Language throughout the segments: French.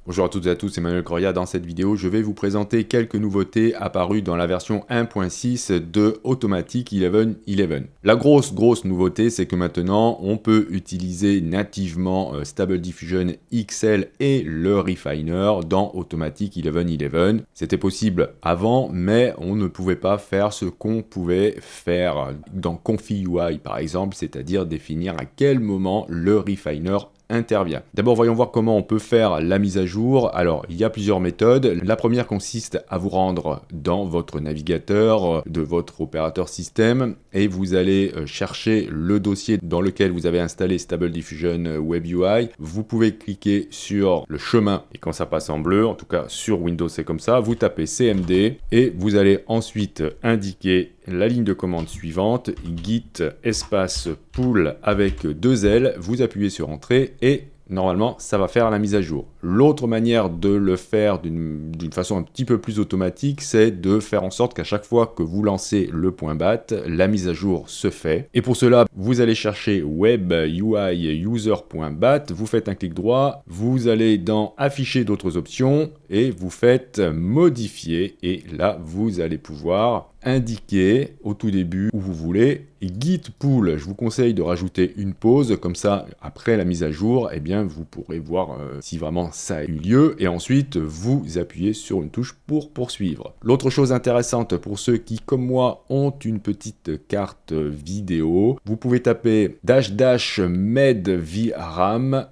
Bonjour à toutes et à tous, c'est Emmanuel Coria. Dans cette vidéo, je vais vous présenter quelques nouveautés apparues dans la version 1.6 de Automatic 1111. La grosse nouveauté, c'est que maintenant, on peut utiliser nativement Stable Diffusion XL et le Refiner dans Automatic 1111. C'était possible avant, mais on ne pouvait pas faire ce qu'on pouvait faire dans Config UI par exemple, c'est-à-dire définir à quel moment le Refiner intervient. D'abord, voyons voir comment on peut faire la mise à jour. Alors, il y a plusieurs méthodes. La première consiste à vous rendre dans votre navigateur de votre opérateur système et vous allez chercher le dossier dans lequel vous avez installé Stable Diffusion Web UI. Vous pouvez cliquer sur le chemin et quand ça passe en bleu, en tout cas sur Windows c'est comme ça, vous tapez CMD et vous allez ensuite indiquer la ligne de commande suivante, git espace pool avec 2 L, vous appuyez sur entrée et normalement ça va faire la mise à jour. L'autre manière de le faire d'une façon un petit peu plus automatique, c'est de faire en sorte qu'à chaque fois que vous lancez le .bat, la mise à jour se fait. Et pour cela, vous allez chercher web UI user.bat, vous faites un clic droit, vous allez dans afficher d'autres options et vous faites modifier et là vous allez pouvoir indiquer au tout début où vous voulez git pull. Je vous conseille de rajouter une pause, comme ça après la mise à jour, eh bien vous pourrez voir si vraiment ça a eu lieu et ensuite vous appuyez sur une touche pour poursuivre. L'autre chose intéressante pour ceux qui comme moi ont une petite carte vidéo, vous pouvez taper --med VRAM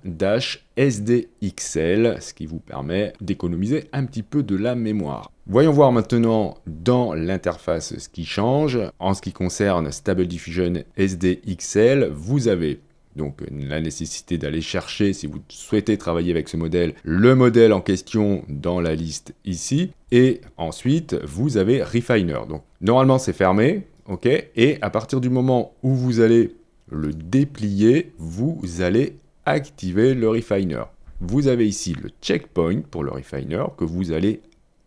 SDXL, ce qui vous permet d'économiser un petit peu de la mémoire. Voyons voir maintenant dans l'interface ce qui change. En ce qui concerne Stable Diffusion SDXL, vous avez donc la nécessité d'aller chercher, si vous souhaitez travailler avec ce modèle, le modèle en question dans la liste ici. Et ensuite, vous avez Refiner. Donc normalement c'est fermé, ok. Et à partir du moment où vous allez le déplier, vous allez activer le Refiner. Vous avez ici le checkpoint pour le Refiner que vous allez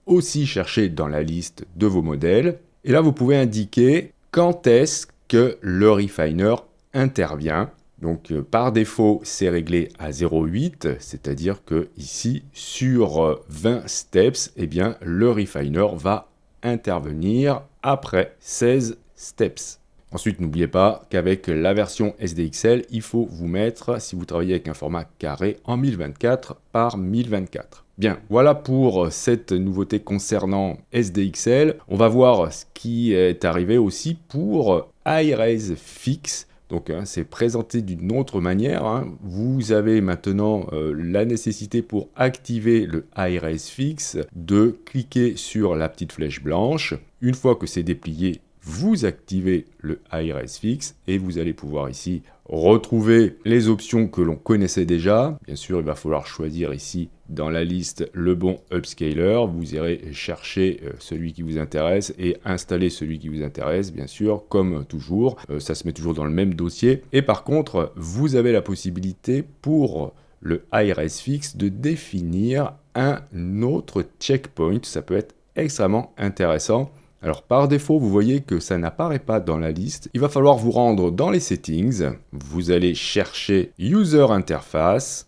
aussi chercher dans la liste de vos modèles. Et là, vous pouvez indiquer quand est-ce que le Refiner intervient. Donc, par défaut, c'est réglé à 0,8, c'est-à-dire que ici, sur 20 steps, eh bien, le Refiner va intervenir après 16 steps. Ensuite, n'oubliez pas qu'avec la version SDXL, il faut vous mettre, si vous travaillez avec un format carré, en 1024 par 1024. Bien, voilà pour cette nouveauté concernant SDXL. On va voir ce qui est arrivé aussi pour iRaise Fix. Donc, c'est présenté d'une autre manière. Vous avez maintenant la nécessité pour activer le iRaise Fix de cliquer sur la petite flèche blanche. Une fois que c'est déplié, vous activez le iRaise Fix et vous allez pouvoir ici retrouver les options que l'on connaissait déjà. Bien sûr, il va falloir choisir ici dans la liste le bon upscaler. Vous irez chercher celui qui vous intéresse et installer celui qui vous intéresse, bien sûr, comme toujours. Ça se met toujours dans le même dossier. Et par contre, vous avez la possibilité pour le iRaise Fix de définir un autre checkpoint. Ça peut être extrêmement intéressant. Alors par défaut, vous voyez que ça n'apparaît pas dans la liste. Il va falloir vous rendre dans les settings. Vous allez chercher User Interface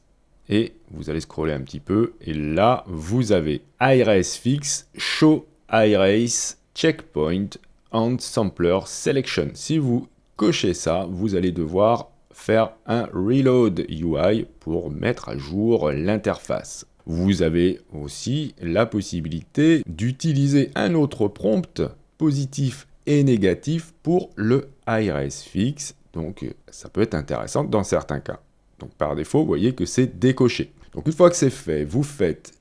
et vous allez scroller un petit peu. Et là, vous avez iRaise Fix, Show iRaise Checkpoint and Sampler Selection. Si vous cochez ça, vous allez devoir faire un Reload UI pour mettre à jour l'interface. Vous avez aussi la possibilité d'utiliser un autre prompt positif et négatif pour le iRaise Fix. Donc ça peut être intéressant dans certains cas. Donc par défaut, vous voyez que c'est décoché. Donc une fois que c'est fait, vous faites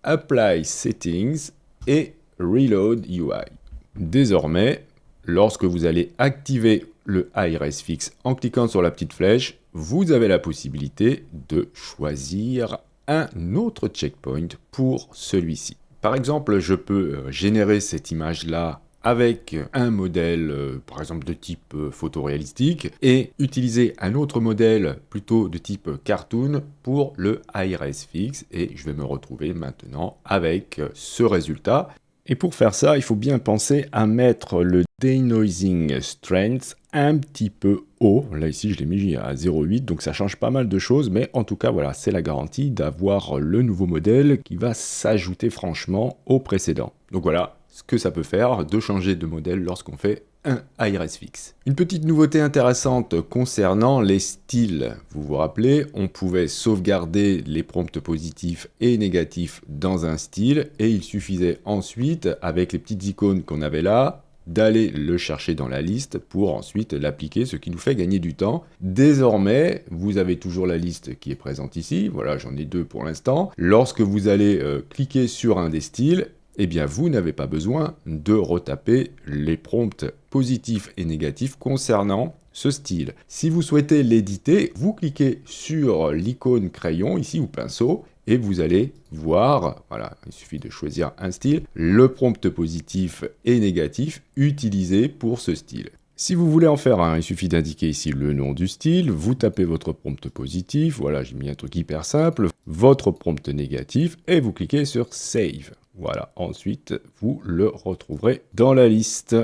Apply Settings et Reload UI. Désormais, lorsque vous allez activer le iRaise Fix en cliquant sur la petite flèche, vous avez la possibilité de choisir un autre checkpoint pour celui-ci. Par exemple, je peux générer cette image-là avec un modèle, par exemple de type photoréalistique, et utiliser un autre modèle plutôt de type cartoon pour le iRaise Fix, et je vais me retrouver maintenant avec ce résultat. Et pour faire ça, il faut bien penser à mettre le Denoising Strength un petit peu haut. Là, ici, je l'ai mis à 0,8, donc ça change pas mal de choses, mais en tout cas, voilà, c'est la garantie d'avoir le nouveau modèle qui va s'ajouter franchement au précédent. Donc voilà ce que ça peut faire de changer de modèle lorsqu'on fait un ARS fixe. Une petite nouveauté intéressante concernant les styles. Vous vous rappelez, on pouvait sauvegarder les prompts positifs et négatifs dans un style, et il suffisait ensuite, avec les petites icônes qu'on avait là, d'aller le chercher dans la liste pour ensuite l'appliquer, ce qui nous fait gagner du temps. Désormais, vous avez toujours la liste qui est présente ici. Voilà, j'en ai 2 pour l'instant. Lorsque vous allez cliquer sur un des styles, eh bien, vous n'avez pas besoin de retaper les prompts positifs et négatifs concernant ce style. Si vous souhaitez l'éditer, vous cliquez sur l'icône crayon ici ou pinceau et vous allez voir, voilà, il suffit de choisir un style, le prompt positif et négatif utilisé pour ce style. Si vous voulez en faire un, il suffit d'indiquer ici le nom du style, vous tapez votre prompt positif, voilà, j'ai mis un truc hyper simple, votre prompt négatif, et vous cliquez sur Save. Voilà, ensuite, vous le retrouverez dans la liste.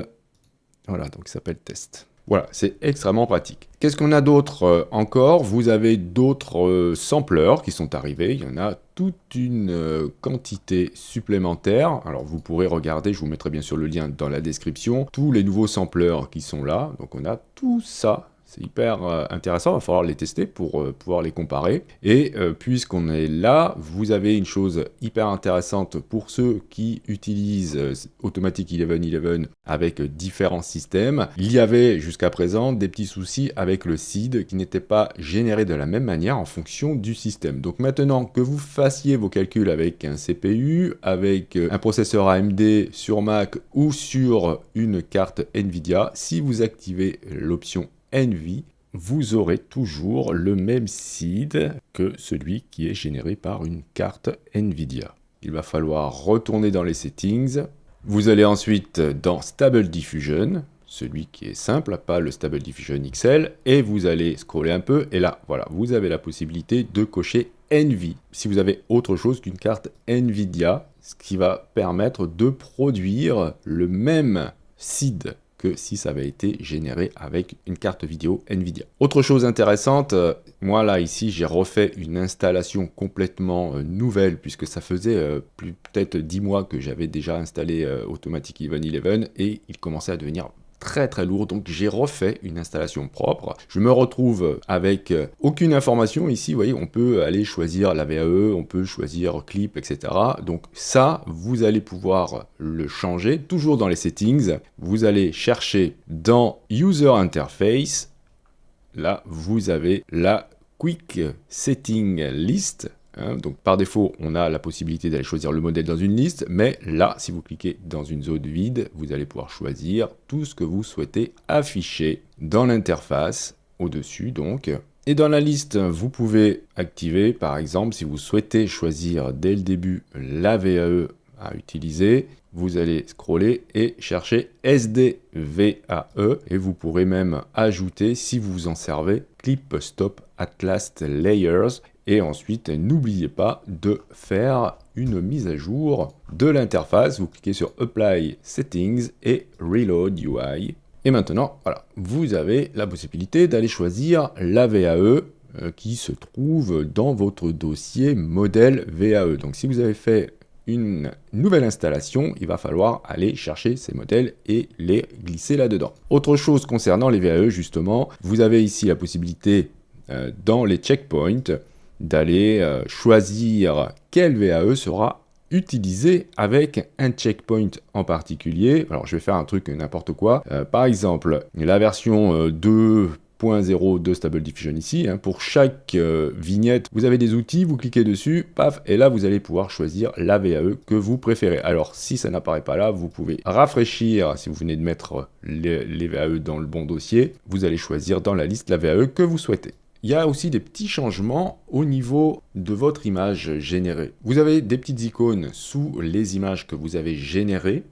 Voilà, donc ça s'appelle Test. Voilà, c'est extrêmement pratique. Qu'est-ce qu'on a d'autre encore? Vous avez d'autres sampleurs qui sont arrivés. Il y en a toute une quantité supplémentaire. Alors vous pourrez regarder, je vous mettrai bien sûr le lien dans la description, tous les nouveaux sampleurs qui sont là. Donc on a tout ça. C'est hyper intéressant, il va falloir les tester pour pouvoir les comparer. Et puisqu'on est là, vous avez une chose hyper intéressante pour ceux qui utilisent Automatic 1111 avec différents systèmes. Il y avait jusqu'à présent des petits soucis avec le seed qui n'était pas généré de la même manière en fonction du système. Donc maintenant que vous fassiez vos calculs avec un CPU, avec un processeur AMD sur Mac ou sur une carte Nvidia, si vous activez l'option NV, vous aurez toujours le même seed que celui qui est généré par une carte Nvidia. Il va falloir retourner dans les settings. Vous allez ensuite dans Stable Diffusion, celui qui est simple, pas le Stable Diffusion XL, et vous allez scroller un peu, et là, voilà, vous avez la possibilité de cocher NV, si vous avez autre chose qu'une carte Nvidia, ce qui va permettre de produire le même seed que si ça avait été généré avec une carte vidéo Nvidia. Autre chose intéressante, moi là ici j'ai refait une installation complètement nouvelle puisque ça faisait peut-être 10 mois que j'avais déjà installé Automatic 1111 et il commençait à devenir très lourd, donc j'ai refait une installation propre. Je me retrouve avec aucune information ici, vous voyez, on peut aller choisir la VAE, on peut choisir clip, etc. Donc ça, vous allez pouvoir le changer, toujours dans les settings. Vous allez chercher dans User Interface, là vous avez la Quick Setting List. Donc par défaut, on a la possibilité d'aller choisir le modèle dans une liste, mais là, si vous cliquez dans une zone vide, vous allez pouvoir choisir tout ce que vous souhaitez afficher dans l'interface, au-dessus donc. Et dans la liste, vous pouvez activer, par exemple, si vous souhaitez choisir dès le début la VAE à utiliser, vous allez scroller et chercher SDVAE, et vous pourrez même ajouter, si vous vous en servez, Clip Stop at Last Layers. Et ensuite, n'oubliez pas de faire une mise à jour de l'interface. Vous cliquez sur Apply Settings et Reload UI. Et maintenant, voilà, vous avez la possibilité d'aller choisir la VAE qui se trouve dans votre dossier modèle VAE. Donc si vous avez fait une nouvelle installation, il va falloir aller chercher ces modèles et les glisser là-dedans. Autre chose concernant les VAE, justement, vous avez ici la possibilité dans les checkpoints d'aller choisir quel VAE sera utilisé avec un checkpoint en particulier. Alors je vais faire un truc n'importe quoi. Par exemple, la version 2.0 de Stable Diffusion ici. Pour chaque vignette, vous avez des outils, vous cliquez dessus, paf, et là vous allez pouvoir choisir la VAE que vous préférez. Alors si ça n'apparaît pas là, vous pouvez rafraîchir, si vous venez de mettre les VAE dans le bon dossier, vous allez choisir dans la liste la VAE que vous souhaitez. Il y a aussi des petits changements au niveau de votre image générée. Vous avez des petites icônes sous les images que vous avez générées.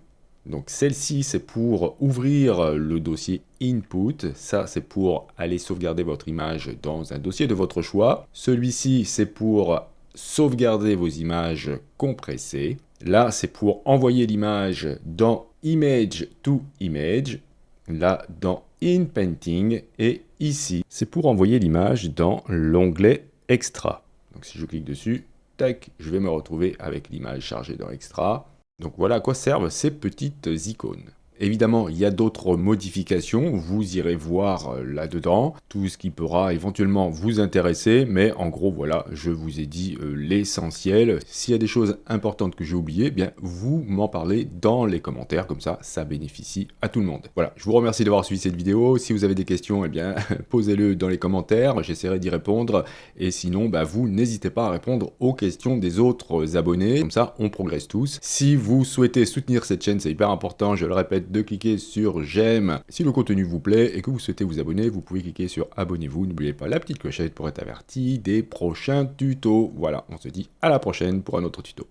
Donc celle-ci, c'est pour ouvrir le dossier Input. Ça, c'est pour aller sauvegarder votre image dans un dossier de votre choix. Celui-ci, c'est pour sauvegarder vos images compressées. Là, c'est pour envoyer l'image dans Image to Image. Là, dans In Painting et ici, c'est pour envoyer l'image dans l'onglet Extra. Donc si je clique dessus, tac, je vais me retrouver avec l'image chargée dans Extra. Donc voilà à quoi servent ces petites icônes. Évidemment, il y a d'autres modifications, vous irez voir là-dedans, tout ce qui pourra éventuellement vous intéresser, mais en gros, voilà, je vous ai dit l'essentiel. S'il y a des choses importantes que j'ai oubliées, eh bien, vous m'en parlez dans les commentaires, comme ça bénéficie à tout le monde. Voilà, je vous remercie d'avoir suivi cette vidéo. Si vous avez des questions, eh bien, posez-le dans les commentaires, j'essaierai d'y répondre, et sinon, bah, vous n'hésitez pas à répondre aux questions des autres abonnés, comme ça, on progresse tous. Si vous souhaitez soutenir cette chaîne, c'est hyper important, je le répète, de cliquer sur j'aime si le contenu vous plaît et que vous souhaitez vous abonner, vous pouvez cliquer sur abonnez-vous, n'oubliez pas la petite clochette pour être averti des prochains tutos. Voilà, on se dit à la prochaine pour un autre tuto.